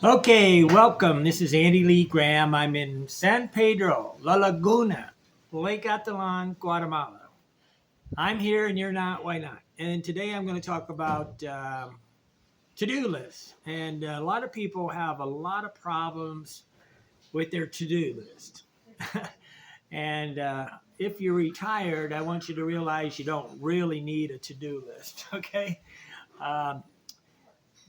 Okay, welcome. This is Andy Lee Graham. I'm in San Pedro, La Laguna, Lake Atalan, Guatemala. I'm here and you're not. Why not? And today I'm going to talk about to-do lists. And a lot of people have a lot of problems with their to-do list. and if you're retired, I want you to realize you don't really need a to-do list. Okay. Um,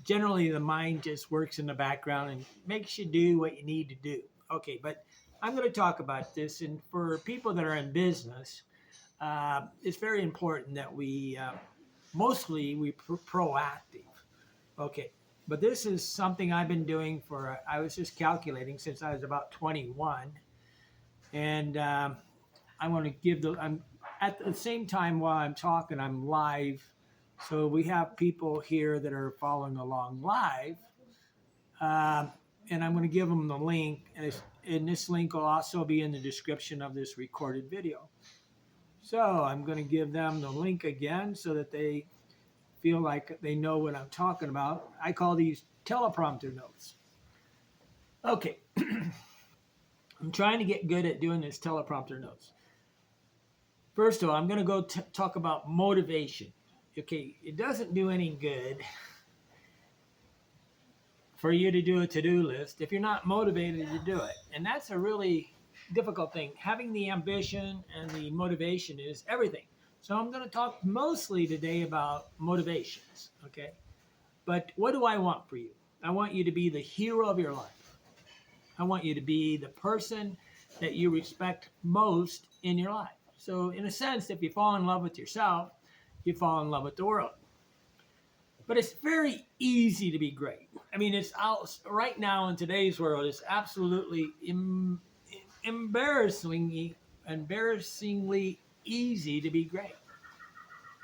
Generally the mind just works in the background and makes you do what you need to do. Okay, but I'm going to talk about this, and for people that are in business, it's very important that we proactive. Okay, but this is something I've been doing I was just calculating since I was about 21, and I want to I'm at the same time while I'm talking, I'm live. So we have people here that are following along live. Um, and I'm going to give them the link. And this link will also be in the description of this recorded video. So I'm going to give them the link again so that they feel like they know what I'm talking about. I call these teleprompter notes. Okay, I'm trying to get good at doing this teleprompter notes. First of all, I'm going to go talk about motivation. Okay, it doesn't do any good for you to do a to-do list if you're not motivated to do it. And that's a really difficult thing. Having the ambition and the motivation is everything. So I'm going to talk mostly today about motivations, okay? But what do I want for you? I want you to be the hero of your life. I want you to be the person that you respect most in your life. So in a sense, if you fall in love with yourself, you fall in love with the world. But it's very easy to be great. I mean, it's out right now in today's world. It's absolutely embarrassingly easy to be great.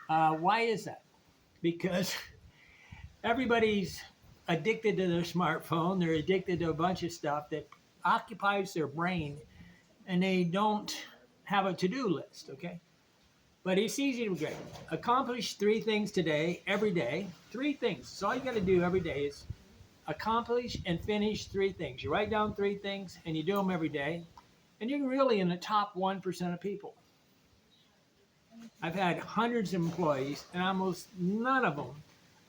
Why is that? Because everybody's addicted to their smartphone. They're addicted to a bunch of stuff that occupies their brain, and they don't have a to-do list. Okay, but it's easy to be great. Accomplish three things today, every day. Three things. So all you got to do every day is accomplish and finish three things. You write down three things and you do them every day, and you're really in the top 1% of people. I've had hundreds of employees, and almost none of them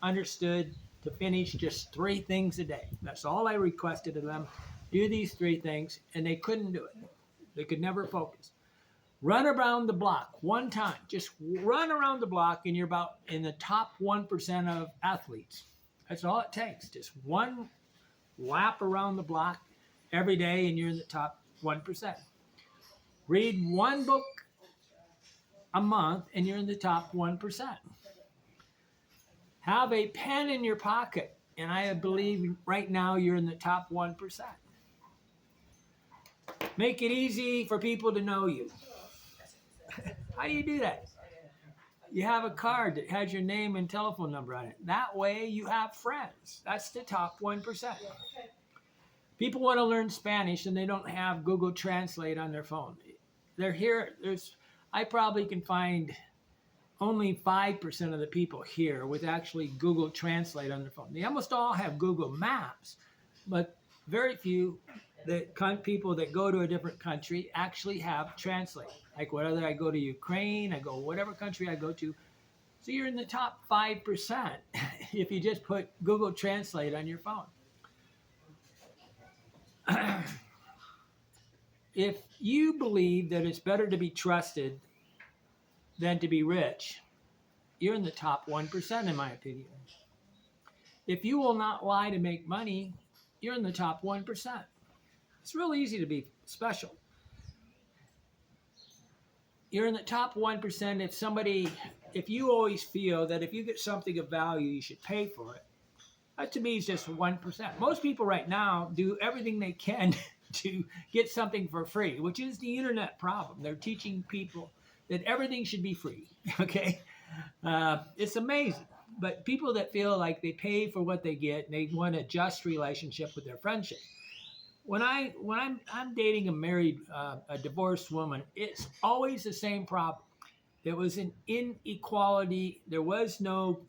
understood to finish just three things a day. That's all I requested of them. Do these three things, and they couldn't do it. They could never focus. Run around the block one time. Just run around the block, and you're about in the top 1% of athletes. That's all it takes. Just one lap around the block every day, and you're in the top 1%. Read one book a month, and you're in the top 1%. Have a pen in your pocket, and I believe right now you're in the top 1%. Make it easy for people to know you. How do you do that? You have a card that has your name and telephone number on it. That way you have friends. That's the top 1%. People want to learn Spanish and they don't have Google Translate on their phone. They're here. I probably can find only 5% of the people here with actually Google Translate on their phone. They almost all have Google Maps, but very few people that go to a different country actually have Translate. Like whether I go to Ukraine, I go whatever country I go to. So you're in the top 5% if you just put Google Translate on your phone. If you believe that it's better to be trusted than to be rich, you're in the top 1%, in my opinion. If you will not lie to make money, you're in the top 1%. It's real easy to be special. You're in the top 1% if you always feel that if you get something of value, you should pay for it. That to me is just 1%. Most people right now do everything they can to get something for free, which is the internet problem. They're teaching people that everything should be free. Okay, it's amazing. But people that feel like they pay for what they get, and they want a just relationship with their friendship. When I'm dating a divorced woman, it's always the same problem. There was an inequality. There was no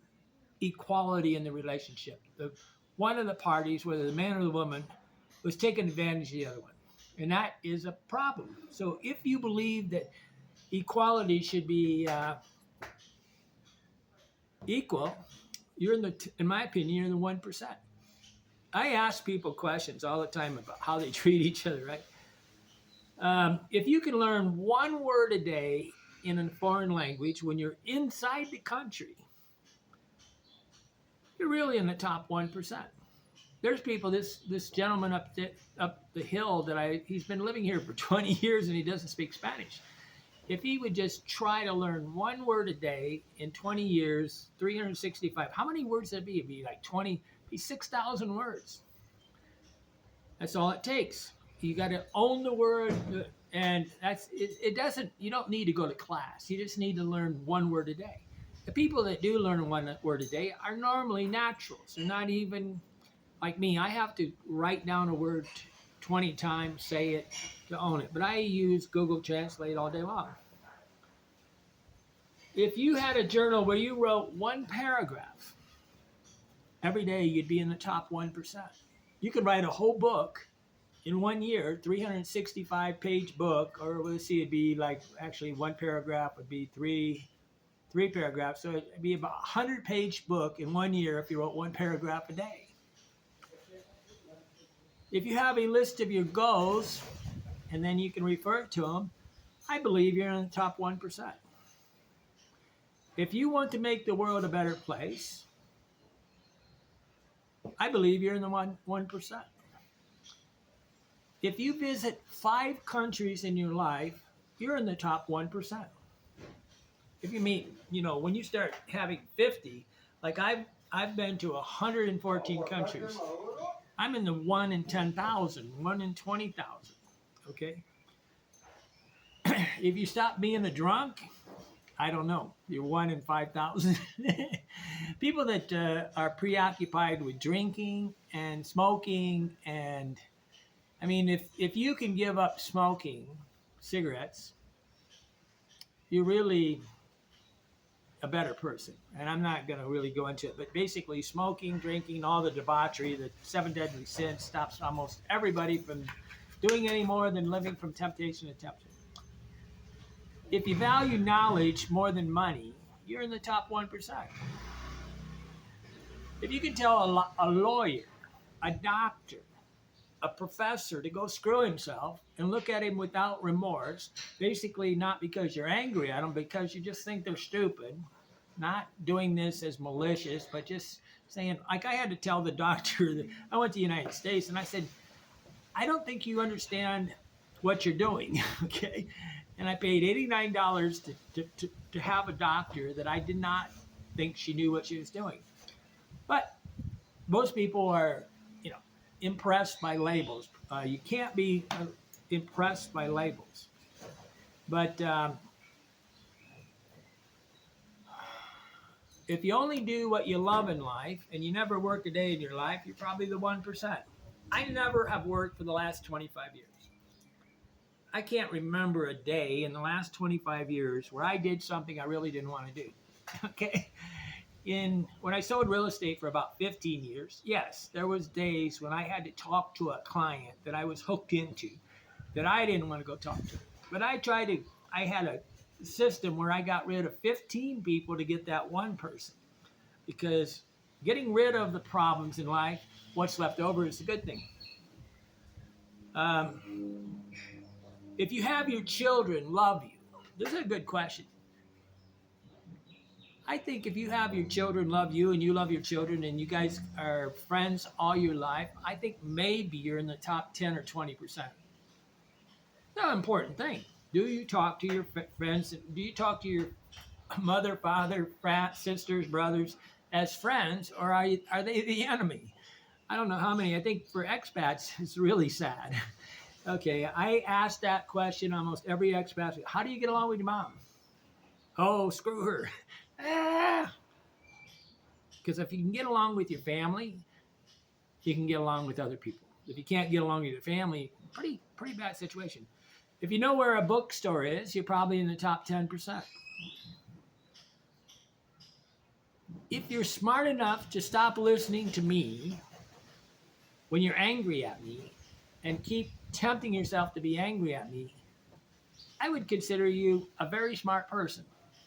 equality in the relationship. The one of the parties, whether the man or the woman, was taking advantage of the other one. And that is a problem. So if you believe that equality should be equal, you're in my opinion, you're in the 1%. I ask people questions all the time about how they treat each other, right? If you can learn one word a day in a foreign language when you're inside the country, you're really in the top 1%. There's people, this gentleman up the hill he's been living here for 20 years and he doesn't speak Spanish. If he would just try to learn one word a day in 20 years, 365, how many words would it be? It'd be like 6,000 words. That's all it takes. You got to own the word, and that's it. It doesn't. You don't need to go to class. You just need to learn one word a day. The people that do learn one word a day are normally naturals. They're not even like me. I have to write down a word 20 times, say it to own it. But I use Google Translate all day long. If you had a journal where you wrote one paragraph every day, you'd be in the top 1%. You could write a whole book in 1 year, 365-page book, or let's see, it'd be like actually one paragraph would be three paragraphs. So it'd be about 100-page book in 1 year if you wrote one paragraph a day. If you have a list of your goals, and then you can refer to them, I believe you're in the top 1%. If you want to make the world a better place, I believe you're in the 1%. If you visit 5 countries in your life, you're in the top 1%. If you meet, when you start having 50, like I've been to 114 countries. I'm in the 1 in 10,000, 1 in 20,000. Okay. If you stop being a drunk, I don't know. You're 1 in 5,000. People that are preoccupied with drinking and smoking, and I mean, if you can give up smoking cigarettes, you're really a better person. And I'm not going to really go into it, but basically smoking, drinking, all the debauchery, the 7 deadly sins stops almost everybody from doing any more than living from temptation to temptation. If you value knowledge more than money, you're in the top 1%. If you can tell a lawyer, a doctor, a professor to go screw himself and look at him without remorse, basically not because you're angry at them, because you just think they're stupid, not doing this as malicious, but just saying, like I had to tell the doctor that I went to the United States and I said, I don't think you understand what you're doing, okay? And I paid $89 to have a doctor that I did not think she knew what she was doing. But most people are, impressed by labels. You can't be impressed by labels. But if you only do what you love in life and you never work a day in your life, you're probably the 1%. I never have worked for the last 25 years. I can't remember a day in the last 25 years where I did something I really didn't want to do. Okay? When I sold real estate for about 15 years, yes, there was days when I had to talk to a client that I was hooked into that I didn't want to go talk to. But I had a system where I got rid of 15 people to get that one person. Because getting rid of the problems in life, what's left over is a good thing. If you have your children love you, this is a good question. I think if you have your children love you and you love your children and you guys are friends all your life, I think maybe you're in the top 10 or 20%. It's an important thing. Do you talk to your friends? Do you talk to your mother, father, sisters, brothers as friends, or are they the enemy? I don't know how many. I think for expats, it's really sad. Okay, I asked that question almost every expat. How do you get along with your mom? Oh, screw her. Because if you can get along with your family, you can get along with other people. If you can't get along with your family, pretty bad situation. If you know where a bookstore is, you're probably in the top 10%. If you're smart enough to stop listening to me when you're angry at me and keep tempting yourself to be angry at me, I would consider you a very smart person.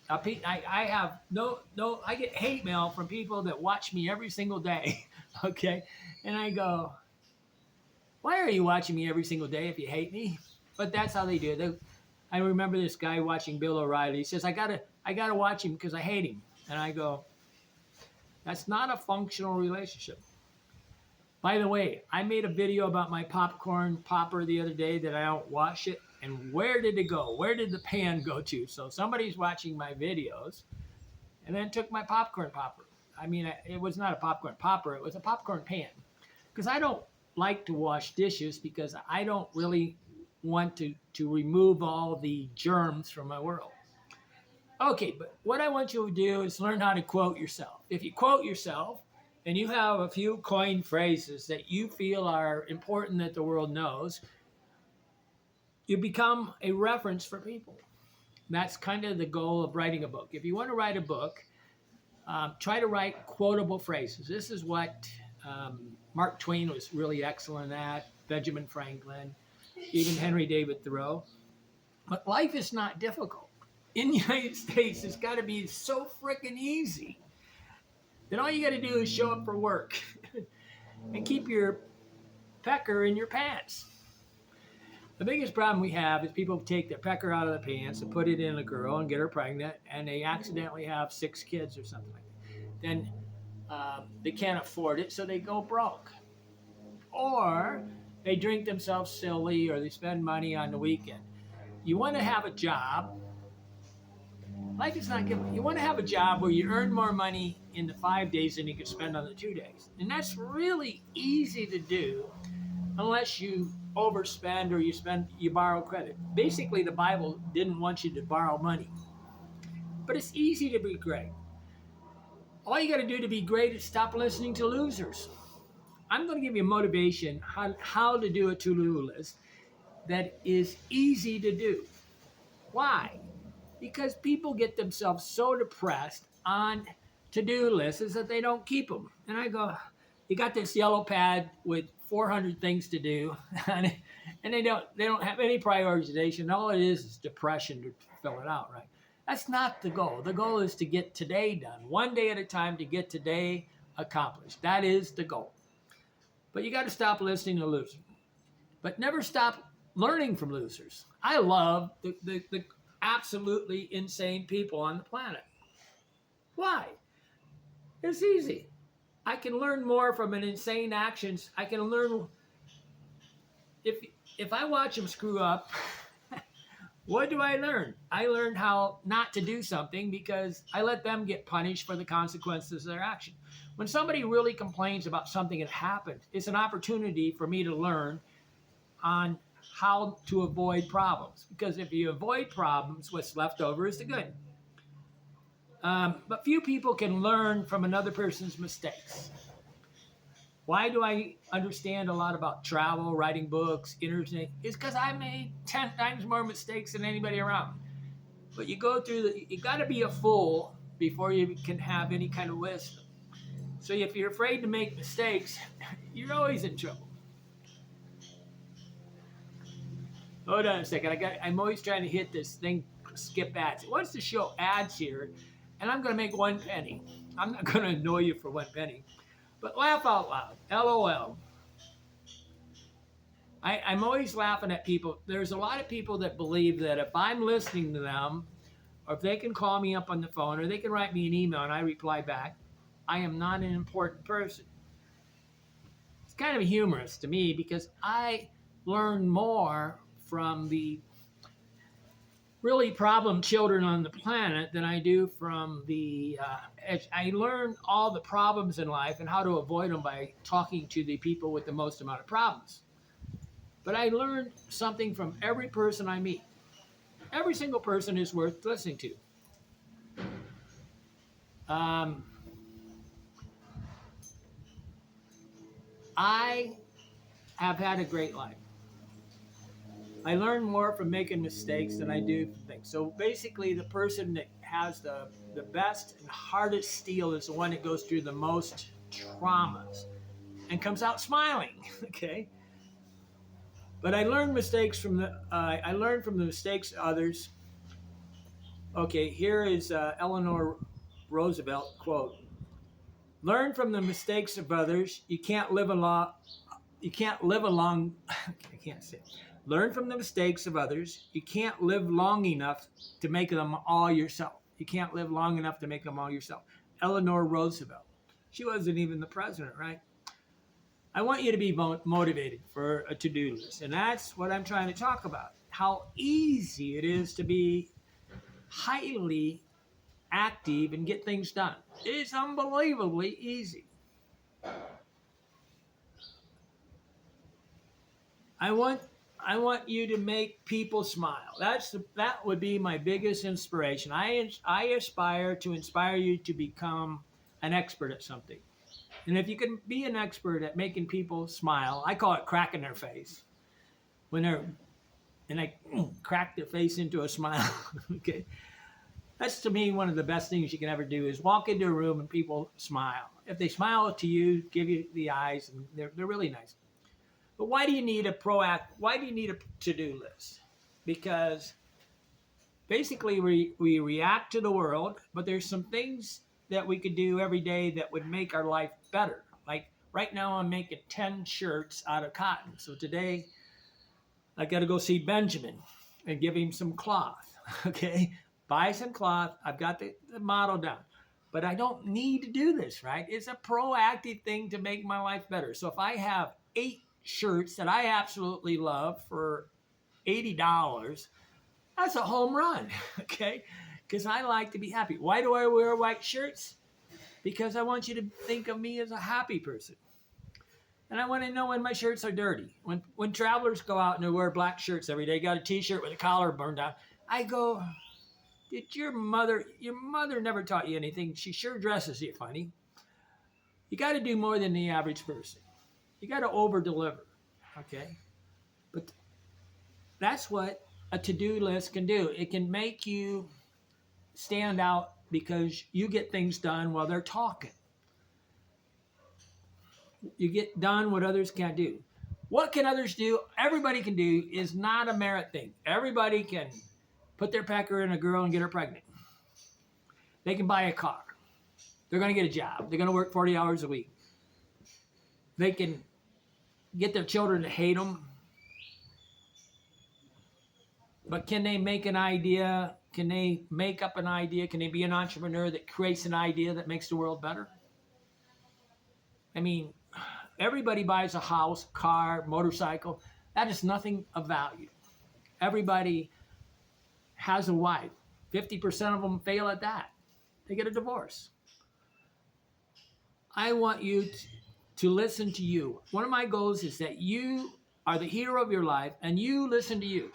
I have I get hate mail from people that watch me every single day. Okay. And I go, why are you watching me every single day if you hate me? But that's how they do it. I remember this guy watching Bill O'Reilly. He says, I gotta watch him because I hate him. And I go, that's not a functional relationship. By the way, I made a video about my popcorn popper the other day that I don't wash it. And where did it go? Where did the pan go to? So somebody's watching my videos and then took my popcorn popper. I mean, it was not a popcorn popper, it was a popcorn pan. Because I don't like to wash dishes because I don't really want to remove all the germs from my world. Okay, but what I want you to do is learn how to quote yourself. If you quote yourself and you have a few coined phrases that you feel are important that the world knows, you become a reference for people. That's kind of the goal of writing a book. If you want to write a book, try to write quotable phrases. This is what Mark Twain was really excellent at, Benjamin Franklin, even Henry David Thoreau. But life is not difficult. In the United States, it's got to be so freaking easy that all you got to do is show up for work and keep your pecker in your pants. The biggest problem we have is people take their pecker out of the pants and put it in a girl and get her pregnant, and they accidentally have 6 kids or something like that. Then they can't afford it, so they go broke. Or they drink themselves silly, or they spend money on the weekend. You want to have a job. Life is not given. You want to have a job where you earn more money in the 5 days than you can spend on the 2 days. And that's really easy to do unless you overspend or you borrow credit. Basically, the Bible didn't want you to borrow money. But it's easy to be great. All you got to do to be great is stop listening to losers. I'm going to give you motivation on how to do a to-do list that is easy to do. Why? Because people get themselves so depressed on to-do lists that they don't keep them. And I go, you got this yellow pad with 400 things to do, and they don't have any prioritization. All it is depression to fill it out, right? That's not the goal. The goal is to get today done, one day at a time, to get today accomplished. That is the goal. But you got to stop listening to losers, but never stop learning from losers. I love the absolutely insane people on the planet. Why? It's easy. I can learn more from an insane actions. I can learn if I watch them screw up. What do I learn? I learn how not to do something because I let them get punished for the consequences of their action. When somebody really complains about something that happened, it's an opportunity for me to learn on how to avoid problems. Because if you avoid problems, what's left over is the good. But few people can learn from another person's mistakes. Why do I understand a lot about travel, writing books, internet? It's because I made 10 times more mistakes than anybody around. But you got to be a fool before you can have any kind of wisdom. So if you're afraid to make mistakes, you're always in trouble. Hold on a second. I'm always trying to hit this thing, skip ads. It wants to show ads here, and I'm going to make 1 penny. I'm not going to annoy you for 1 penny. But laugh out loud. LOL. I'm always laughing at people. There's a lot of people that believe that if I'm listening to them, or if they can call me up on the phone, or they can write me an email and I reply back, I am not an important person. It's kind of humorous to me because I learn more from the really problem children on the planet than I do from the, I learn all the problems in life and how to avoid them by talking to the people with the most amount of problems. But I learn something from every person I meet. Every single person is worth listening to. I have had a great life. I learn more from making mistakes than I do from things. So basically, the person that has the best and hardest steel is the one that goes through the most traumas. and comes out smiling. Okay. But I learned mistakes from I learned from the mistakes of others. Okay, here is Eleanor Roosevelt quote: "Learn from the mistakes of others. You can't live a lot. You can't live along. I can't say. It. Learn from the mistakes of others. You can't live long enough to make them all yourself. You can't live long enough to make them all yourself." Eleanor Roosevelt. She wasn't even the president, right? I want you to be motivated for a to-do list, and that's what I'm trying to talk about. How easy it is to be highly active and get things done. It's unbelievably easy. I want you to make people smile. That would be my biggest inspiration. I aspire to inspire you to become an expert at something. And if you can be an expert at making people smile, I call it cracking their face. When they're and I crack their face into a smile. Okay. That's to me one of the best things you can ever do is walk into a room and people smile. If they smile to you, give you the eyes, and they're really nice. But why do you need why do you need a to-do list? Because basically we react to the world, but there's some things that we could do every day that would make our life better. Like right now I'm making 10 shirts out of cotton. So today I got to go see Benjamin and give him some cloth. Okay? Buy some cloth. I've got the model down. But I don't need to do this, right? It's a proactive thing to make my life better. So if I have 8 shirts that I absolutely love for $80, that's a home run, okay? Because I like to be happy. Why do I wear white shirts? Because I want you to think of me as a happy person. And I want to know when my shirts are dirty. When travelers go out and they wear black shirts every day, got a t-shirt with a collar burned out, I go, did your mother never taught you anything? She sure dresses you funny. You got to do more than the average person. You got to over-deliver, okay? But that's what a to-do list can do. It can make you stand out because you get things done while they're talking. You get done what others can't do. What can others do? Everybody can do is not a merit thing. Everybody can put their pecker in a girl and get her pregnant. They can buy a car. They're going to get a job. They're going to work 40 hours a week. They can get their children to hate them. But can they make an idea? Can they make up an idea? Can they be an entrepreneur that creates an idea that makes the world better? I mean, everybody buys a house, car, motorcycle. That is nothing of value. Everybody has a wife. 50% of them fail at that. They get a divorce. I want you to listen to you. One of my goals is that you are the hero of your life and you listen to you.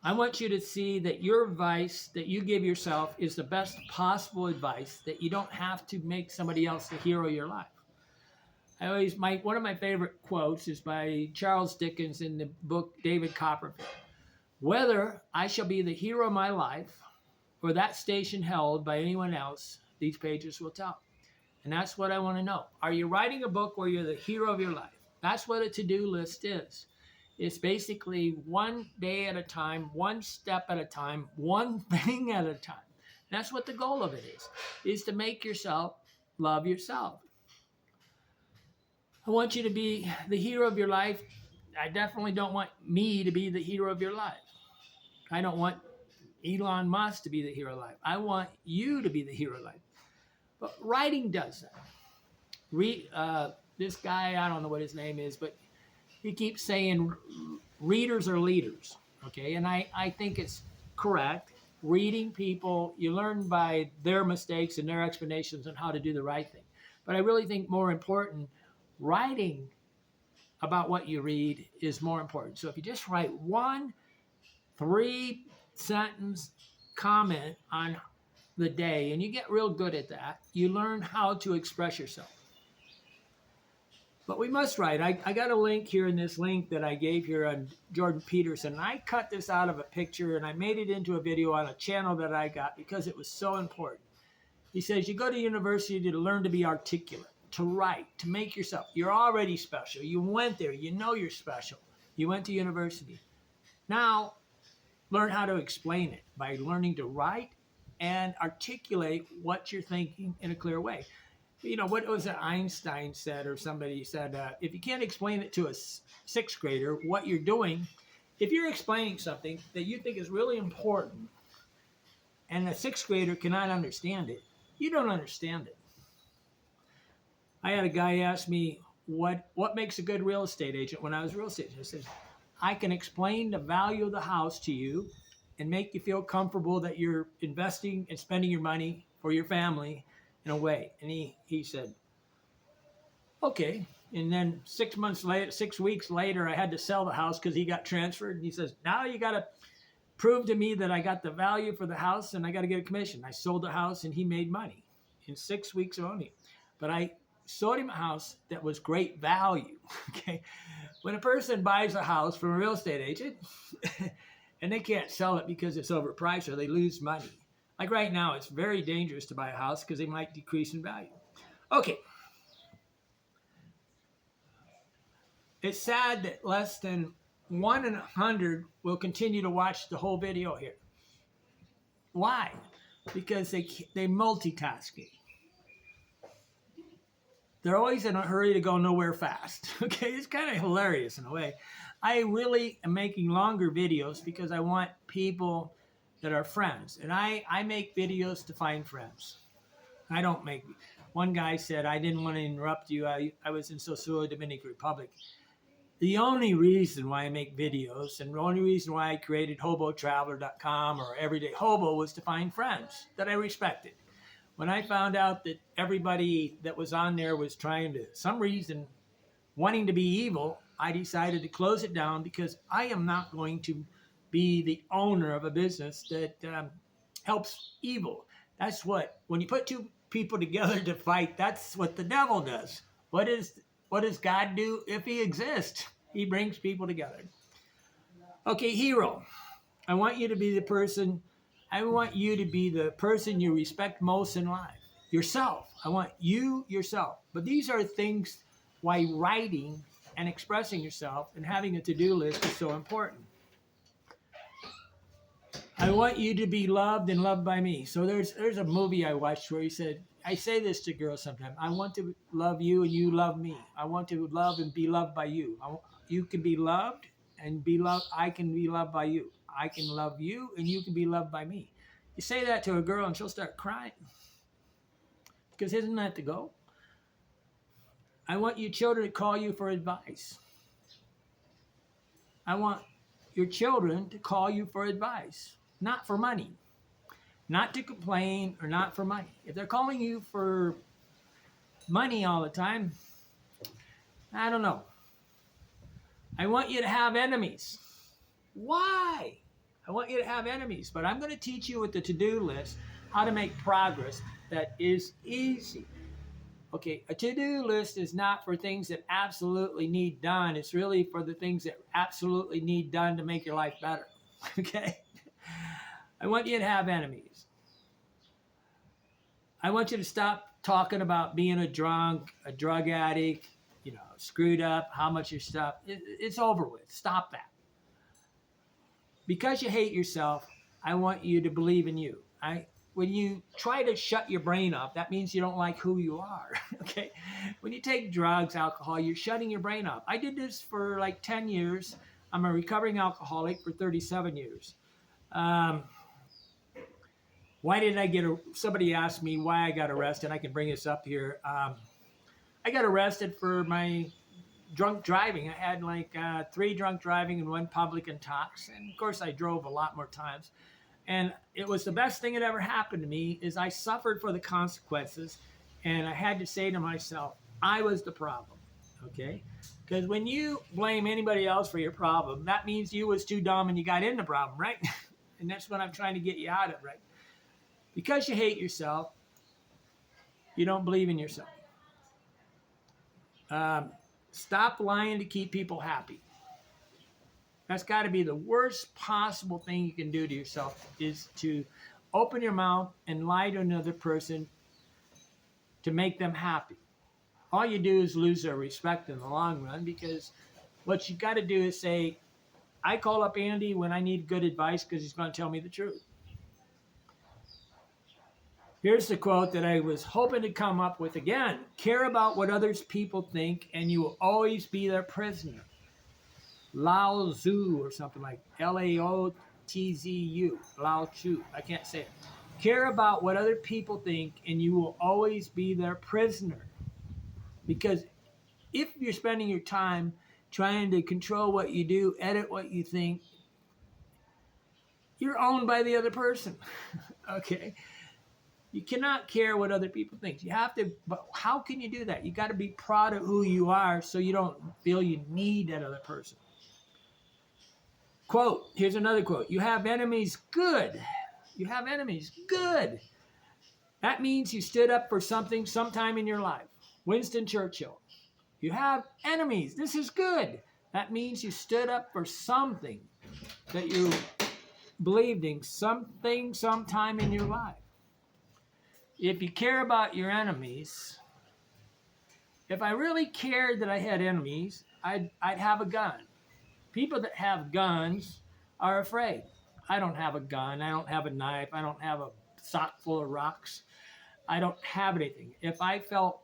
I want you to see that your advice that you give yourself is the best possible advice, that you don't have to make somebody else the hero of your life. One of my favorite quotes is by Charles Dickens in the book David Copperfield. Whether I shall be the hero of my life or that station held by anyone else, these pages will tell. And that's what I want to know. Are you writing a book where you're the hero of your life? That's what a to-do list is. It's basically one day at a time, one step at a time, one thing at a time. That's what the goal of it is to make yourself love yourself. I want you to be the hero of your life. I definitely don't want me to be the hero of your life. I don't want Elon Musk to be the hero of life. I want you to be the hero of life. But writing does that. This guy, I don't know what his name is, but he keeps saying readers are leaders. Okay, and I think it's correct. Reading people, you learn by their mistakes and their explanations on how to do the right thing. But I really think more important, writing about what you read is more important. So if you just write 1 3-sentence comment on the day and you get real good at that, you learn how to express yourself. But we must write. I got a link here in this link that I gave here on Jordan Peterson. I cut this out of a picture and I made it into a video on a channel that I got because it was so important. He says you go to university to learn to be articulate. to write, to make yourself. You're already special. You went there. You know you're special. You went to university. Now, learn how to explain it by learning to write and articulate what you're thinking in a clear way. You know, what was it Einstein said, or somebody said, if you can't explain it to a sixth grader, what you're doing, if you're explaining something that you think is really important and a sixth grader cannot understand it, you don't understand it. I had a guy ask me what makes a good real estate agent when I was a real estate agent. I said, I can explain the value of the house to you and make you feel comfortable that you're investing and spending your money for your family in a way. And he said, okay. And then 6 weeks later, I had to sell the house because he got transferred. And he says, now you got to prove to me that I got the value for the house and I got to get a commission. I sold the house and he made money in 6 weeks of owning it. But I sold him a house that was great value. Okay. When a person buys a house from a real estate agent and they can't sell it because it's overpriced or they lose money. Like right now, it's very dangerous to buy a house because they might decrease in value. Okay. It's sad that less than 1 in 100 will continue to watch the whole video here. Why? Because they multitasking. They're always in a hurry to go nowhere fast. Okay, it's kind of hilarious in a way. I really am making longer videos because I want people that are friends. And I make videos to find friends. I don't make... One guy said, I didn't want to interrupt you. I was in Sosúa, Dominican Republic. The only reason why I make videos and the only reason why I created hobotraveler.com or Everyday Hobo was to find friends that I respected. When I found out that everybody that was on there was trying to, some reason, wanting to be evil, I decided to close it down because I am not going to be the owner of a business that helps evil. That's what, when you put two people together to fight, that's what the devil does. What does God do if he exists? He brings people together. Okay, hero. I want you to be the person you respect most in life. Yourself. I want you, yourself. But these are things why writing and expressing yourself and having a to-do list is so important. I want you to be loved and loved by me. So there's a movie I watched where he said, I say this to girls sometimes, I want to love you and you love me. I want to love and be loved by you. You can be loved and be loved. I can be loved by you. I can love you and you can be loved by me. You say that to a girl and she'll start crying. Because isn't that the goal? I want you children to call you for advice. I want your children to call you for advice, not for money, not to complain or not for money. If they're calling you for money all the time, I don't know. I want you to have enemies. Why? I want you to have enemies, but I'm going to teach you with the to-do list how to make progress that is easy. Okay, a to-do list is not for things that absolutely need done. It's really for the things that absolutely need done to make your life better. Okay? I want you to have enemies. I want you to stop talking about being a drunk, a drug addict, screwed up, how much your stuff. It's over with. Stop that. Because you hate yourself, I want you to believe in you. When you try to shut your brain off, that means you don't like who you are, okay? When you take drugs, alcohol, you're shutting your brain off. I did this for like 10 years. I'm a recovering alcoholic for 37 years. Why did I somebody asked me why I got arrested. I can bring this up here. I got arrested for my drunk driving. I had like 3 drunk driving and 1 public intox. And of course I drove a lot more times. And it was the best thing that ever happened to me is I suffered for the consequences. And I had to say to myself, I was the problem, okay? Because when you blame anybody else for your problem, that means you was too dumb and you got in the problem, right? And that's what I'm trying to get you out of, right? Because you hate yourself, you don't believe in yourself. Stop lying to keep people happy. That's got to be the worst possible thing you can do to yourself is to open your mouth and lie to another person to make them happy. all you do is lose their respect in the long run, because what you got to do is say, I call up Andy when I need good advice because he's going to tell me the truth. Here's the quote that I was hoping to come up with again. Care about what others people think and you will always be their prisoner. Lao Tzu or something like Laotzu. Lao Tzu. I can't say it. Care about what other people think and you will always be their prisoner. Because if you're spending your time trying to control what you do, edit what you think, you're owned by the other person. Okay? You cannot care what other people think. You have to, but how can you do that? You got to be proud of who you are so you don't feel you need that other person. Quote, here's another quote. You have enemies, good. You have enemies, good. That means you stood up for something sometime in your life. Winston Churchill. You have enemies, this is good. That means you stood up for something that you believed in, something sometime in your life. If you care about your enemies, if I really cared that I had enemies, I'd have a gun. People that have guns are afraid. I don't have a gun. I don't have a knife. I don't have a sock full of rocks. I don't have anything. If I felt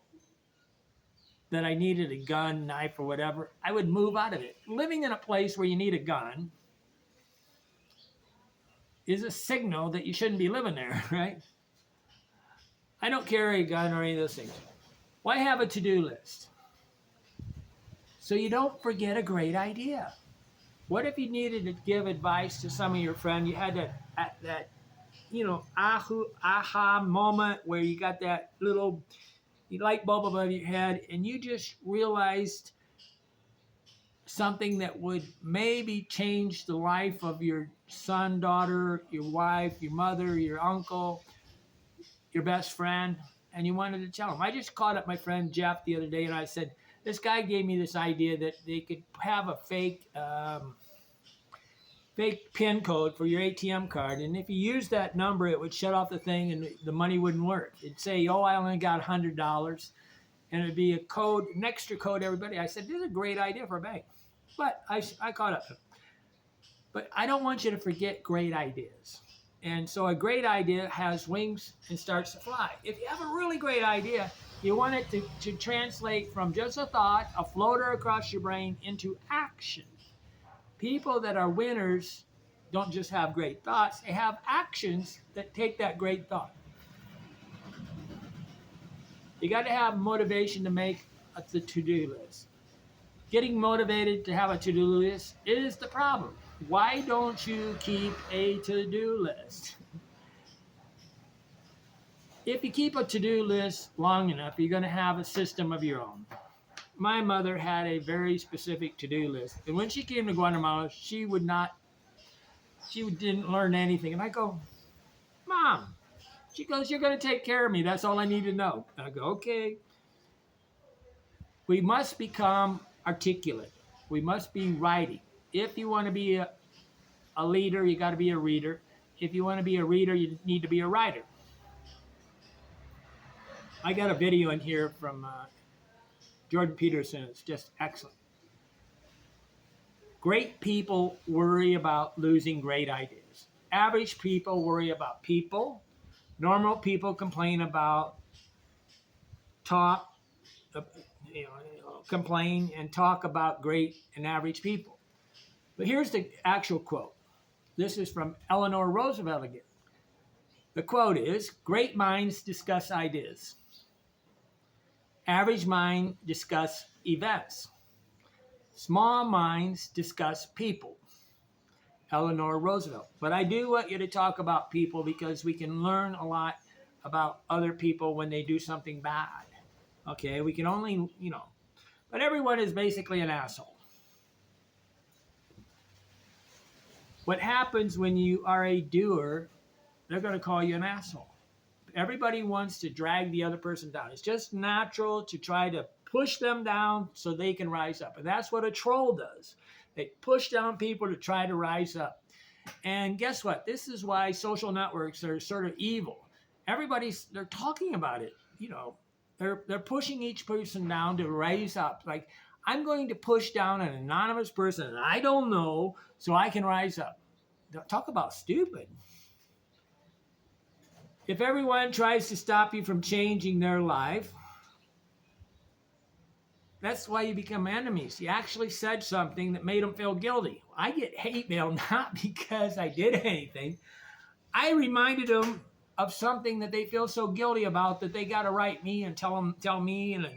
that I needed a gun, knife, or whatever, I would move out of it. Living in a place where you need a gun is a signal that you shouldn't be living there, right? I don't carry a gun or any of those things. Why have a to-do list? So you don't forget a great idea. What if you needed to give advice to some of your friends? You had that aha moment where you got that little light bulb above your head and you just realized something that would maybe change the life of your son, daughter, your wife, your mother, your uncle, your best friend, and you wanted to tell them. I just called up my friend Jeff the other day and I said, this guy gave me this idea that they could have a fake PIN code for your ATM card, and if you use that number, it would shut off the thing and the money wouldn't work. It'd say, oh, I only got $100, and it'd be a code, an extra code, everybody. I said, this is a great idea for a bank. But I caught up. But I don't want you to forget great ideas. And so a great idea has wings and starts to fly. If you have a really great idea, you want it to translate from just a thought, a floater across your brain, into action. People that are winners don't just have great thoughts, they have actions that take that great thought. You got to have motivation to make the to-do list. Getting motivated to have a to-do list is the problem. Why don't you keep a to-do list? If you keep a to-do list long enough, you're going to have a system of your own. My mother had a very specific to-do list. And when she came to Guatemala, she didn't learn anything. And I go, Mom, she goes, you're going to take care of me. That's all I need to know. And I go, okay. We must become articulate. We must be writing. If you want to be a leader, you got to be a reader. If you want to be a reader, you need to be a writer. I got a video in here from Jordan Peterson. It's just excellent. Great people worry about losing great ideas. Average people worry about people. Normal people complain about complain and talk about great and average people. But here's the actual quote. This is from Eleanor Roosevelt again. The quote is, great minds discuss ideas. Average minds discuss events. Small minds discuss people. Eleanor Roosevelt. But I do want you to talk about people because we can learn a lot about other people when they do something bad. Okay, we can only, but everyone is basically an asshole. What happens when you are a doer, they're going to call you an asshole. Everybody wants to drag the other person down. It's just natural to try to push them down so they can rise up. And that's what a troll does. They push down people to try to rise up. And guess what? This is why social networks are sort of evil. They're talking about it, They're pushing each person down to rise up. Like, I'm going to push down an anonymous person that I don't know so I can rise up. Talk about stupid. If everyone tries to stop you from changing their life, that's why you become enemies. You actually said something that made them feel guilty. I get hate mail not because I did anything. I reminded them of something that they feel so guilty about that they got to write me and tell me in a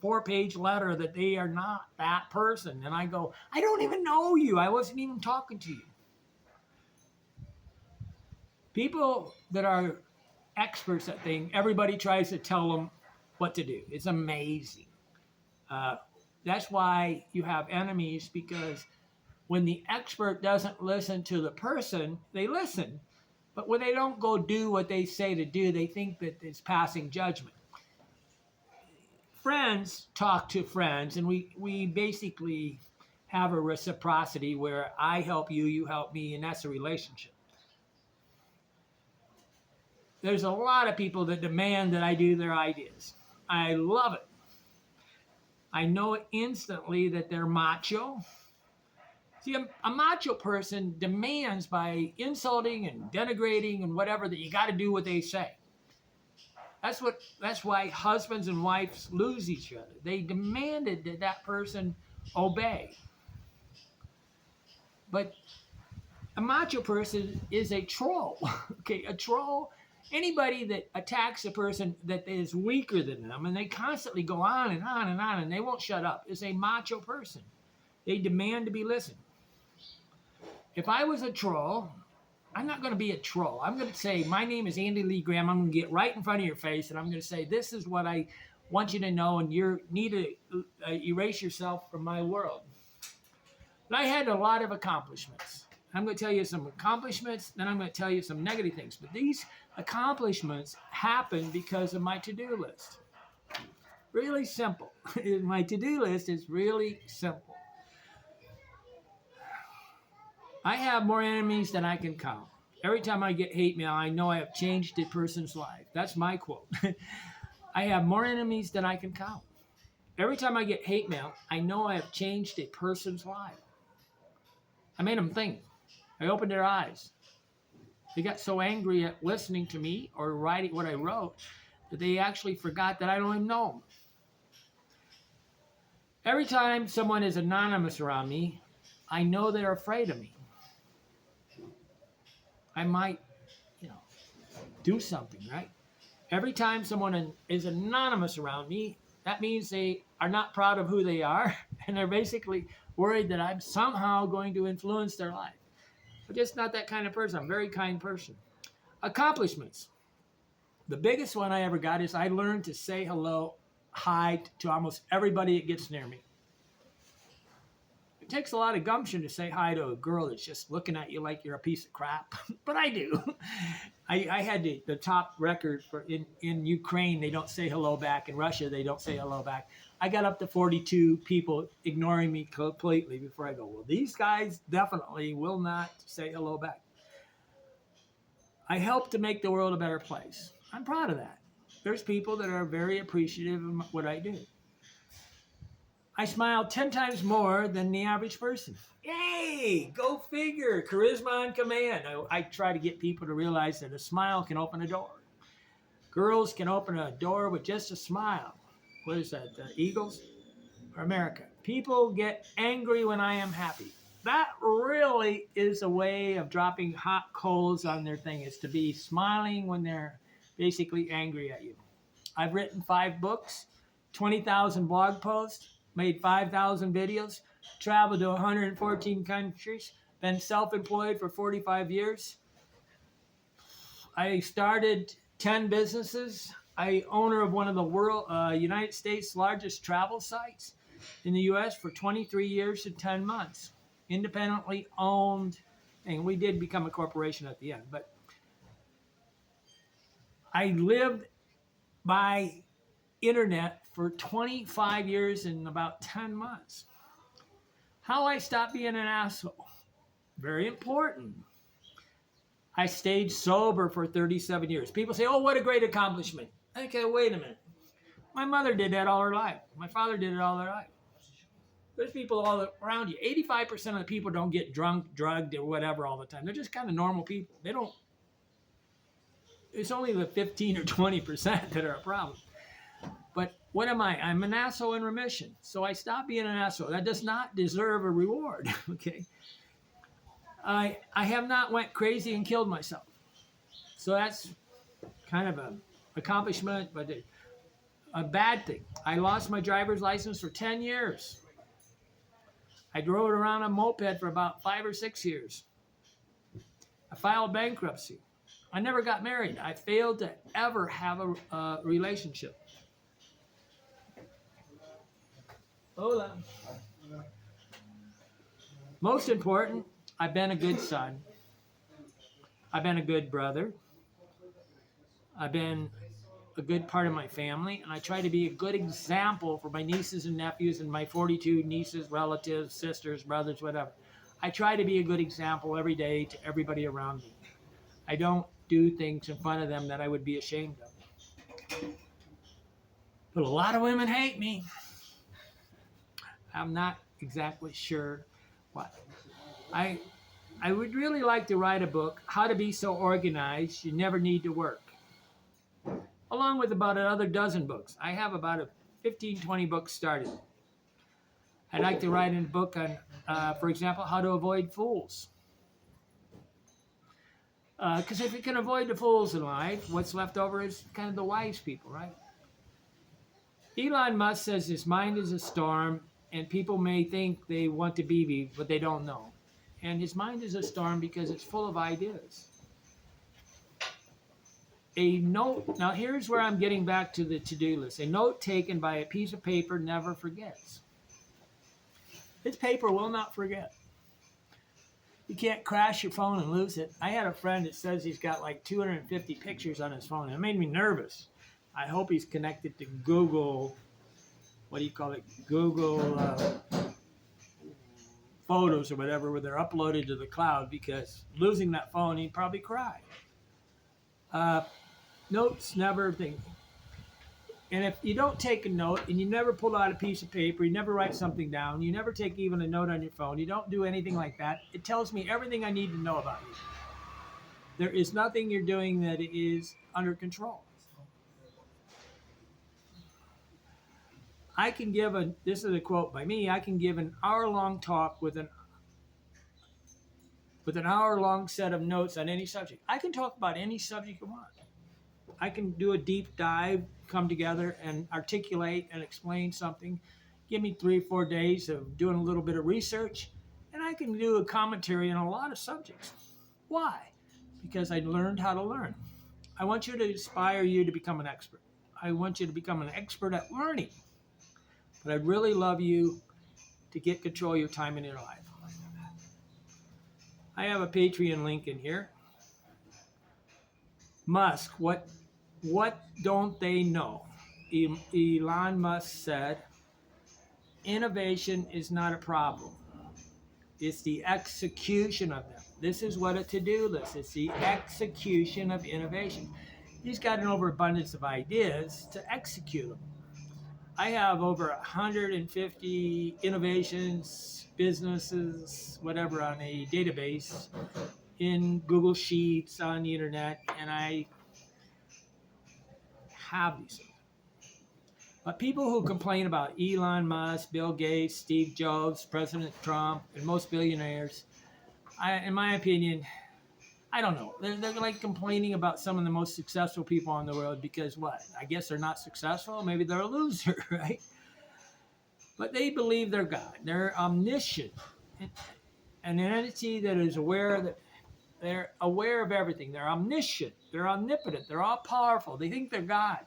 4-page letter that they are not that person. And I go, I don't even know you. I wasn't even talking to you. People that are experts at things, everybody tries to tell them what to do. It's amazing. That's why you have enemies, because when the expert doesn't listen to the person, they listen. But when they don't go do what they say to do, they think that it's passing judgment. Friends talk to friends, and we basically have a reciprocity where I help you, you help me, and that's a relationship. There's a lot of people that demand that I do their ideas. I love it. I know instantly that they're macho. See, a macho person demands by insulting and denigrating and whatever that you got to do what they say. That's why husbands and wives lose each other. They demanded that that person obey. But a macho person is a troll. Okay, a troll, anybody that attacks a person that is weaker than them, and they constantly go on and on and on, and they won't shut up, is a macho person. They demand to be listened. If I was a troll, I'm not going to be a troll. I'm going to say, my name is Andy Lee Graham. I'm going to get right in front of your face, and I'm going to say, this is what I want you to know, and you need to erase yourself from my world. But I had a lot of accomplishments. I'm going to tell you some accomplishments, then I'm going to tell you some negative things. But these accomplishments happen because of my to-do list. Really simple. My to-do list is really simple. I have more enemies than I can count. Every time I get hate mail, I know I have changed a person's life. That's my quote. I have more enemies than I can count. Every time I get hate mail, I know I have changed a person's life. I made them think. I opened their eyes. They got so angry at listening to me or writing what I wrote that they actually forgot that I don't even know them. Every time someone is anonymous around me, I know they're afraid of me. I might, do something, right? Every time someone is anonymous around me, that means they are not proud of who they are, and they're basically worried that I'm somehow going to influence their life. I'm just not that kind of person. I'm a very kind person. Accomplishments. The biggest one I ever got is I learned to say hello, hi to almost everybody that gets near me. It takes a lot of gumption to say hi to a girl that's just looking at you like you're a piece of crap, but I do. I had the top record for in Ukraine. They don't say hello back. In Russia, they don't say hello back. I got up to 42 people ignoring me completely before I go, well, these guys definitely will not say hello back. I help to make the world a better place. I'm proud of that. There's people that are very appreciative of what I do. I smile 10 times more than the average person. Yay! Go figure. Charisma on command. I try to get people to realize that a smile can open a door. Girls can open a door with just a smile. What is that? The Eagles or America? People get angry when I am happy. That really is a way of dropping hot coals on their thing, is to be smiling when they're basically angry at you. I've written 5 books, 20,000 blog posts, made 5,000 videos, traveled to 114 countries, been self-employed for 45 years. I started 10 businesses. I owner of one of the United States largest travel sites in the U.S. for 23 years and 10 months. Independently owned, and we did become a corporation at the end. But I lived by internet for 25 years and about 10 months. How I stopped being an asshole. Very important. I stayed sober for 37 years. People say, oh, what a great accomplishment. Okay, wait a minute. My mother did that all her life. My father did it all their life. There's people all around you. 85% of the people don't get drunk, drugged, or whatever all the time. They're just kind of normal people. They don't. It's only the 15 or 20% that are a problem. But what am I? I'm an asshole in remission. So I stop being an asshole. That does not deserve a reward. Okay. I have not went crazy and killed myself. So that's kind of an accomplishment, but a bad thing. I lost my driver's license for 10 years. I drove it around a moped for about 5 or 6 years. I filed bankruptcy. I never got married. I failed to ever have a relationship. Hola. Most important, I've been a good son. I've been a good brother. I've been a good part of my family, and I try to be a good example for my nieces and nephews and my 42 nieces, relatives, sisters, brothers, whatever. I try to be a good example every day to everybody around me. I don't do things in front of them that I would be ashamed of. But a lot of women hate me. I'm not exactly sure why. I would really like to write a book, How to Be So Organized You Never Need to Work, along with about another dozen books. I have about 15, 20 books started. I'd like to write a book on, for example, how to avoid fools. Because if you can avoid the fools in life, what's left over is kind of the wise people, right? Elon Musk says his mind is a storm, and people may think they want to be me, but they don't know. And his mind is a storm because it's full of ideas. A note, now here's where I'm getting back to the to-do list. A note taken by a piece of paper never forgets. This paper will not forget. You can't crash your phone and lose it. I had a friend that says he's got like 250 pictures on his phone. It made me nervous. I hope he's connected to Google, what do you call it? Google Photos or whatever, where they're uploaded to the cloud, because losing that phone, he'd probably cry. Notes never think. And if you don't take a note and you never pull out a piece of paper, you never write something down, you never take even a note on your phone, you don't do anything like that, it tells me everything I need to know about you. There is nothing you're doing that is under control. I can give this is a quote by me, I can give an hour-long talk with an hour-long set of notes on any subject. I can talk about any subject you want. I can do a deep dive, come together and articulate and explain something. Give me 3 or 4 days of doing a little bit of research, and I can do a commentary on a lot of subjects. Why? Because I learned how to learn. I want you to inspire you to become an expert. I want you to become an expert at learning. But I'd really love you to get control of your time in your life. I have a Patreon link in here. Musk, what don't they know? Elon Musk said, innovation is not a problem. It's the execution of them. This is what a to-do list is. It's the execution of innovation. He's got an overabundance of ideas to execute them. I have over 150 innovations, businesses, whatever, on a database in Google Sheets, on the internet, and I have these things. But people who complain about Elon Musk, Bill Gates, Steve Jobs, President Trump, and most billionaires, in my opinion, I don't know. They're like complaining about some of the most successful people in the world because what? I guess they're not successful. Maybe they're a loser, right? But they believe they're God. They're omniscient. An entity that is aware that they're aware of everything. They're omniscient. They're omnipotent. They're all powerful. They think they're God.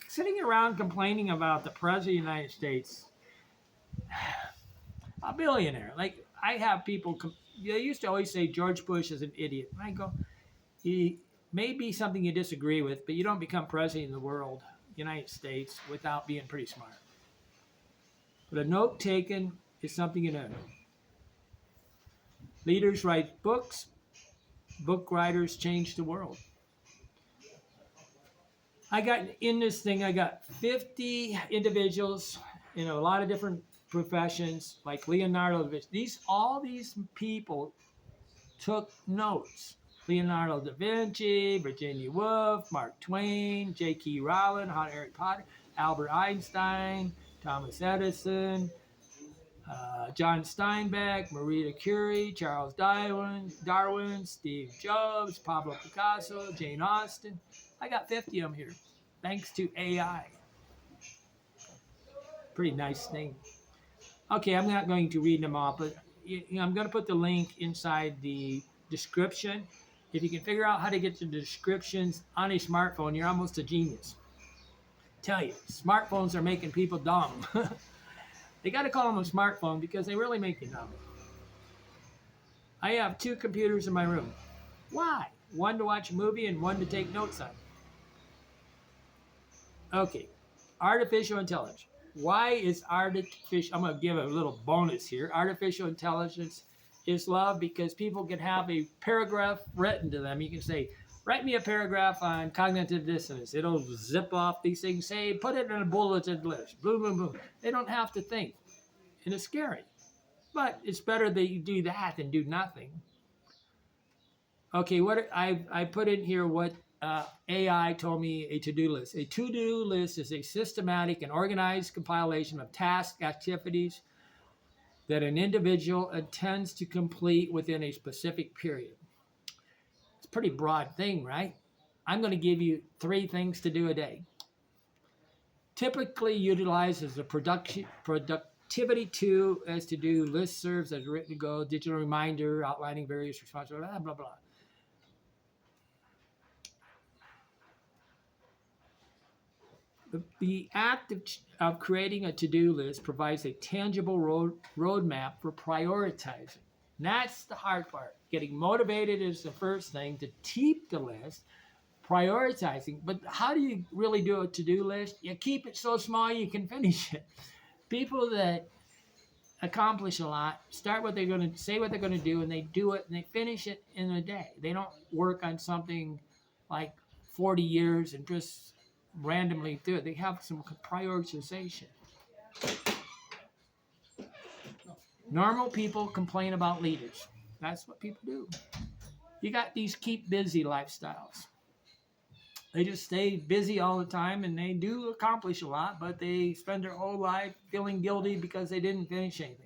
Sitting around complaining about the President of the United States, a billionaire. Like, I have people, they used to always say George Bush is an idiot. And I go, he may be something you disagree with, but you don't become president of the world, United States, without being pretty smart. But a note taken is something you know. Leaders write books. Book writers change the world. I got in this thing, I got 50 individuals in a lot of different professions, like Leonardo da Vinci. All these people took notes. Leonardo da Vinci, Virginia Woolf, Mark Twain, J.K. Rowling, Harry Potter, Albert Einstein, Thomas Edison, John Steinbeck, Maria Curie, Charles Darwin, Steve Jobs, Pablo Picasso, Jane Austen. I got 50 of them here, thanks to AI. Pretty nice thing. Okay, I'm not going to read them all, but I'm going to put the link inside the description. If you can figure out how to get the descriptions on a smartphone, you're almost a genius. Tell you, smartphones are making people dumb. They got to call them a smartphone because they really make you dumb. I have 2 computers in my room. Why? One to watch a movie and one to take notes on. Okay, artificial intelligence. Why is artificial? I'm going to give a little bonus here. Artificial intelligence is loved because people can have a paragraph written to them. You can say, write me a paragraph on cognitive dissonance. It'll zip off these things, say, put it in a bulleted list. Boom, boom, boom. They don't have to think. And it's scary. But it's better that you do that than do nothing. Okay, what I put in here what AI told me a to-do list. A to-do list is a systematic and organized compilation of task activities that an individual intends to complete within a specific period. It's a pretty broad thing, right? I'm going to give you 3 things to do a day. Typically utilized as a productivity tool as to-do list serves as a written goal, digital reminder outlining various responsibilities, blah, blah, blah. The act of creating a to-do list provides a tangible roadmap for prioritizing. And that's the hard part. Getting motivated is the first thing to keep the list, prioritizing. But how do you really do a to-do list? You keep it so small you can finish it. People that accomplish a lot start what they're going to say, what they're going to do, and they do it, and they finish it in a day. They don't work on something like 40 years and just randomly do it. They have some prioritization. Normal people complain about leaders. That's what people do. You got these keep busy lifestyles. They just stay busy all the time and they do accomplish a lot, but they spend their whole life feeling guilty because they didn't finish anything.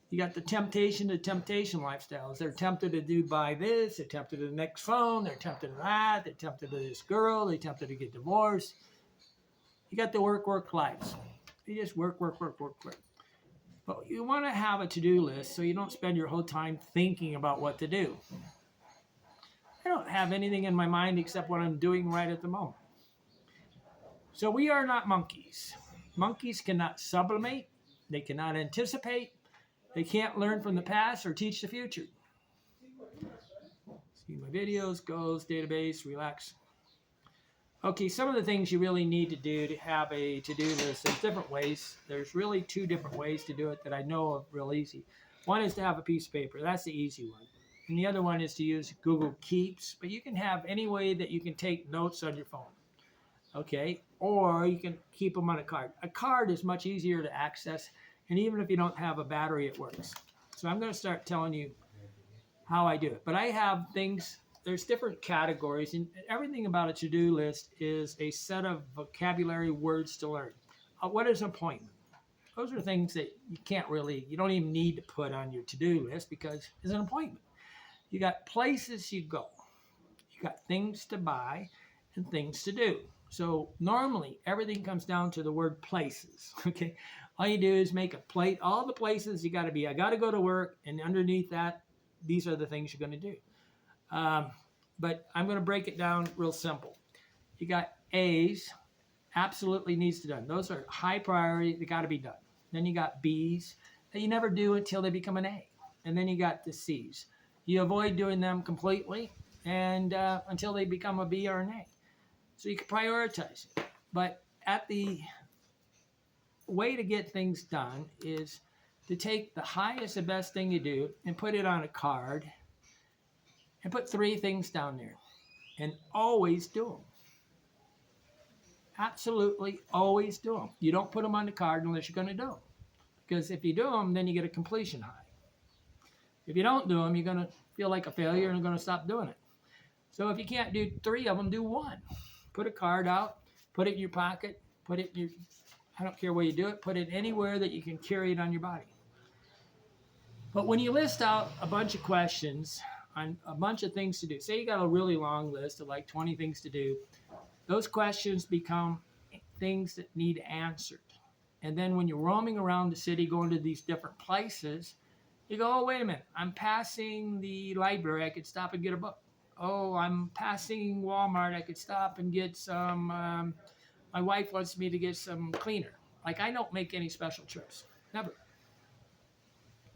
You got the temptation to temptation lifestyles. They're tempted to buy this, they're tempted to the next phone, they're tempted to that, they're tempted to this girl, they're tempted to get divorced. You got the work lives. You just work. But you want to have a to-do list so you don't spend your whole time thinking about what to do. I don't have anything in my mind except what I'm doing right at the moment. So we are not monkeys. Monkeys cannot sublimate. They cannot anticipate. They can't learn from the past or teach the future. See my videos, goals, database, relax. Okay, some of the things you really need to do to have a to-do list, there's different ways. There's really 2 different ways to do it that I know of real easy. One is to have a piece of paper. That's the easy one. And the other one is to use Google Keeps. But you can have any way that you can take notes on your phone. Okay? Or you can keep them on a card. A card is much easier to access. And even if you don't have a battery, it works. So I'm going to start telling you how I do it. But I have things... There's different categories, and everything about a to-do list is a set of vocabulary words to learn. What is an appointment? Those are things that you don't even need to put on your to-do list because it's an appointment. You got places you go. You got things to buy and things to do. So normally everything comes down to the word places, okay? All you do is make a plate, all the places you got to be. I got to go to work, and underneath that, these are the things you're going to do. But I'm going to break it down real simple. You got A's, absolutely needs to be done. Those are high priority, they got to be done. Then you got B's that you never do until they become an A. And then you got the C's. You avoid doing them completely and until they become a B or an A. So you can prioritize it. But the way to get things done is to take the highest and best thing you do and put it on a card and put 3 things down there and always do them. Absolutely always do them. You don't put them on the card unless you're going to do them. Because if you do them, then you get a completion high. If you don't do them, you're going to feel like a failure and you're going to stop doing it. So if you can't do 3 of them, do 1. Put a card out, put it in your pocket, put it in your, I don't care where you do it, put it anywhere that you can carry it on your body. But when you list out a bunch of questions on a bunch of things to do, say you got a really long list of like 20 things to do, those questions become things that need answered. And then when you're roaming around the city, going to these different places, you go, oh, wait a minute, I'm passing the library, I could stop and get a book. Oh, I'm passing Walmart, I could stop and get some, my wife wants me to get some cleaner. Like, I don't make any special trips, never.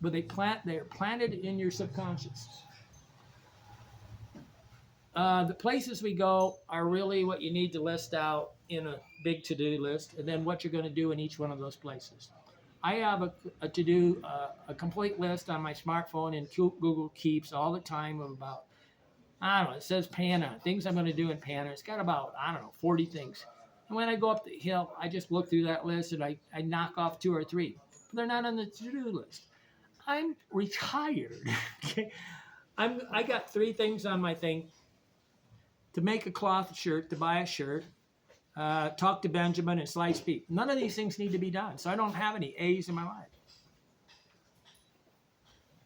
But they're planted in your subconscious. The places we go are really what you need to list out in a big to-do list, and then what you're going to do in each one of those places. I have a to-do, a complete list on my smartphone and Google Keeps all the time of about, I don't know, it says Pana, things I'm going to do in Pana. It's got about, 40 things. And when I go up the hill, I just look through that list and I knock off 2 or 3. But they're not on the to-do list. I'm retired. Okay, I got 3 things on my thing: to make a cloth shirt, to buy a shirt, talk to Benjamin, and slice beef. None of these things need to be done, so I don't have any A's in my life.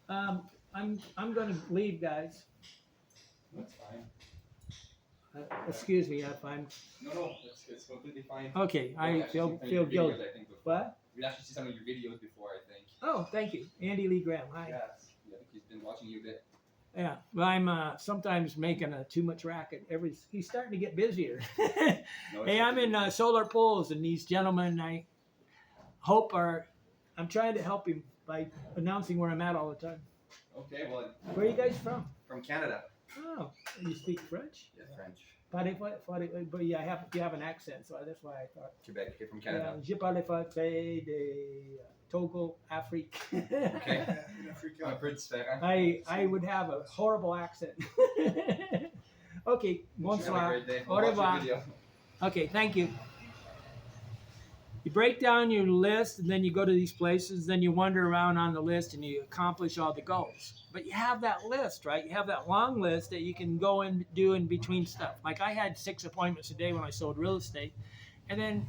I'm going to leave, guys. That's fine. Excuse me if I'm. No, it's completely fine. Okay, I feel guilty. What? We actually see some of your videos before, I think. Oh, thank you, Andy Lee Graham. Hi. Yes, yeah, I think he's been watching you a bit. Yeah, well, I'm sometimes making too much racket. He's starting to get busier. No, Hey, I'm in solar poles, and these gentlemen, I hope I'm trying to help him by announcing where I'm at all the time. Okay, well. Where are you guys from? From Canada. Oh, you speak French? Yeah, French. But yeah, you have an accent, so that's why I thought. Quebec, you're from Canada. Je parle français de Togo, Afrique. Okay. Un peu différent. I would have a horrible accent. Okay, bonsoir. Au revoir. Okay, thank you. You break down your list, and then you go to these places, then you wander around on the list, and you accomplish all the goals. But you have that list, right? You have that long list that you can go and do in between stuff. Like I had 6 appointments a day when I sold real estate, and then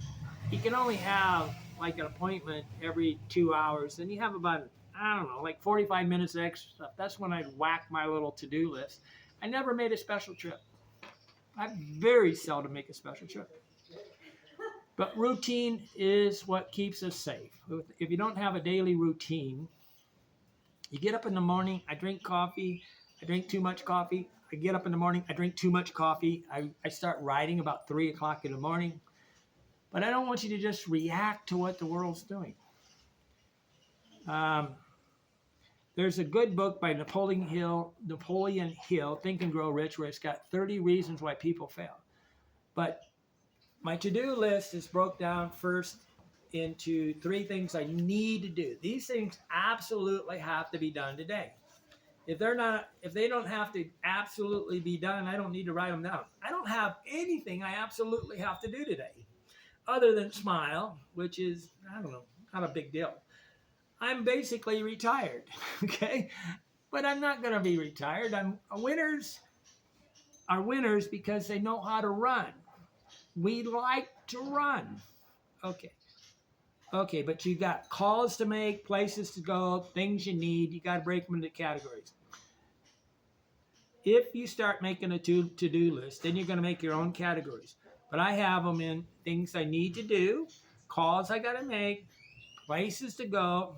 you can only have like an appointment every 2 hours. Then you have about, like 45 minutes of extra stuff. That's when I'd whack my little to-do list. I never made a special trip. I very seldom make a special trip. But routine is what keeps us safe. If you don't have a daily routine, you get up in the morning, I drink coffee, I drink too much coffee. I get up in the morning, I drink too much coffee. I start writing about 3 o'clock in the morning. But I don't want you to just react to what the world's doing. There's a good book by Napoleon Hill, Think and Grow Rich, where it's got 30 reasons why people fail. But my to-do list is broke down first into 3 things I need to do. These things absolutely have to be done today. If they don't have to absolutely be done, I don't need to write them down. I don't have anything I absolutely have to do today, other than smile, which is, not a big deal. I'm basically retired, okay? But I'm not going to be retired. Winners are winners because they know how to run. We like to run. Okay, but you got calls to make, places to go, things you need. You got to break them into categories. If you start making a to-do list, then you're going to make your own categories. But I have them in things I need to do, calls I got to make, places to go,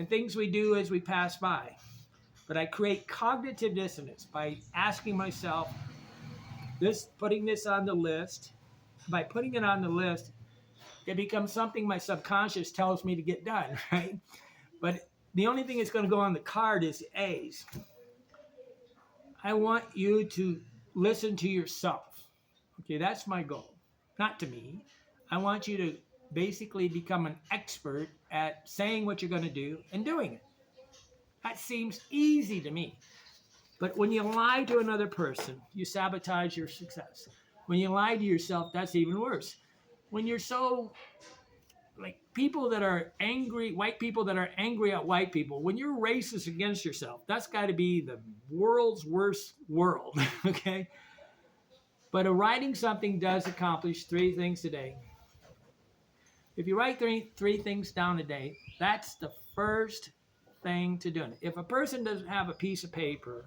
and things we do as we pass by. But I create cognitive dissonance by asking myself, putting this on the list. By putting it on the list, it becomes something my subconscious tells me to get done, right? But the only thing that's going to go on the card is the A's. I want you to listen to yourself. Okay, that's my goal. Not to me. I want you to basically become an expert at saying what you're going to do and doing it. That seems easy to me. But when you lie to another person, you sabotage your success. When you lie to yourself, that's even worse. When you're so like people that are angry, white people that are angry at white people, when you're racist against yourself, that's got to be the world's worst world. Okay. But writing something does accomplish three things a day. If you write three things down a day, that's the first thing to do. If a person doesn't have a piece of paper,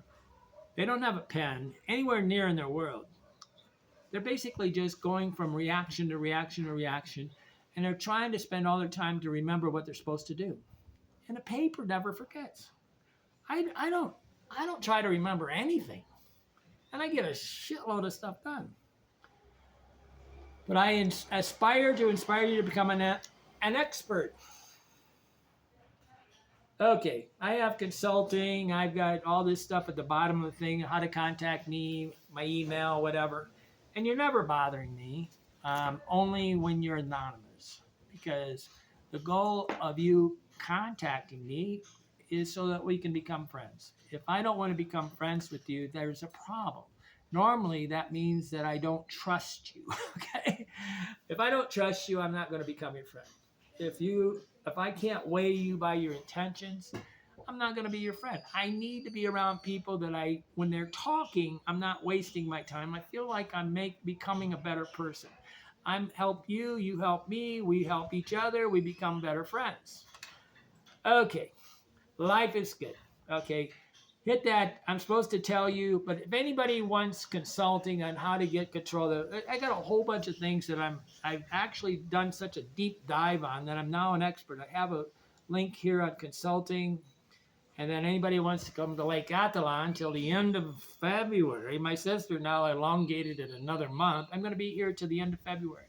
they don't have a pen anywhere near in their world, they're basically just going from reaction to reaction to reaction, and they're trying to spend all their time to remember what they're supposed to do. And a paper never forgets. I don't try to remember anything, and I get a shitload of stuff done. But I aspire to inspire you to become an expert. Okay, I have consulting. I've got all this stuff at the bottom of the thing, how to contact me, my email, whatever. And you're never bothering me, only when you're anonymous. Because the goal of you contacting me is so that we can become friends. If I don't want to become friends with you, there's a problem. Normally, that means that I don't trust you, okay? If I don't trust you, I'm not going to become your friend. If I can't weigh you by your intentions, I'm not going to be your friend. I need to be around people that when they're talking, I'm not wasting my time. I feel like I'm becoming a better person. I help you, you help me, we help each other, we become better friends. Okay, life is good. Okay, hit that. I'm supposed to tell you, but if anybody wants consulting on how to get control of it, I got a whole bunch of things that I've actually done such a deep dive on that I'm now an expert. I have a link here on consulting. And then anybody wants to come to Lake Athlon till the end of February. My sister now elongated it another month. I'm going to be here till the end of February,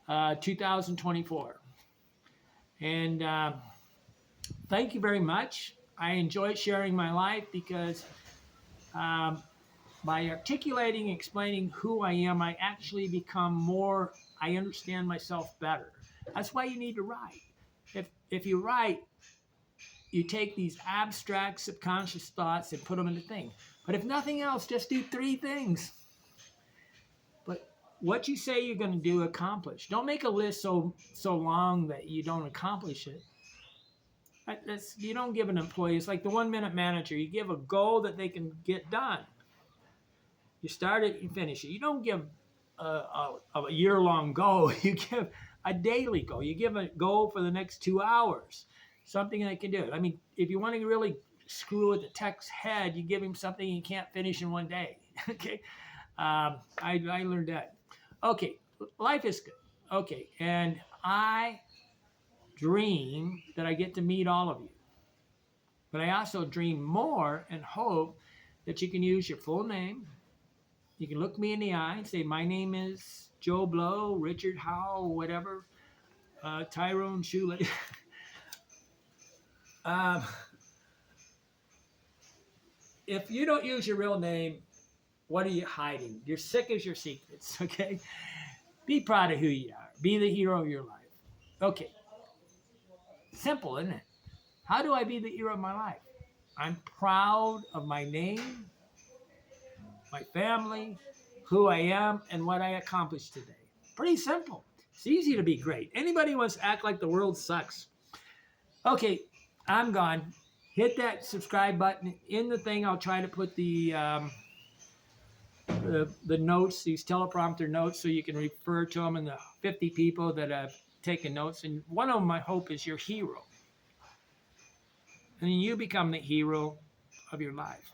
2024. And thank you very much. I enjoy sharing my life because by articulating, explaining who I am, I actually become I understand myself better. That's why you need to write. If you write, you take these abstract subconscious thoughts and put them in the thing. But if nothing else, just do three things. But what you say you're going to do, accomplish. Don't make a list so long that you don't accomplish it. You don't give an employee, it's like the 1 minute manager. You give a goal that they can get done. You start it, you finish it. You don't give a year-long goal. You give a daily goal. You give a goal for the next 2 hours. Something they can do. I mean, if you want to really screw with the tech's head, you give him something he can't finish in one day. Okay, I learned that. Okay, life is good. Okay, and I dream that I get to meet all of you. But I also dream more and hope that you can use your full name. You can look me in the eye and say, my name is Joe Blow, Richard Howe, whatever, Tyrone Shoeley. If you don't use your real name, what are you hiding? You're sick as your secrets, okay? Be proud of who you are. Be the hero of your life. Okay. Simple, isn't it? How do I be the hero of my life? I'm proud of my name, my family, who I am, and what I accomplished today. Pretty simple. It's easy to be great. Anybody wants to act like the world sucks. Okay, I'm gone. Hit that subscribe button. In the thing, I'll try to put the notes, these teleprompter notes, so you can refer to them, and the 50 people that have taken notes. And one of them, I hope, is your hero. And you become the hero of your life.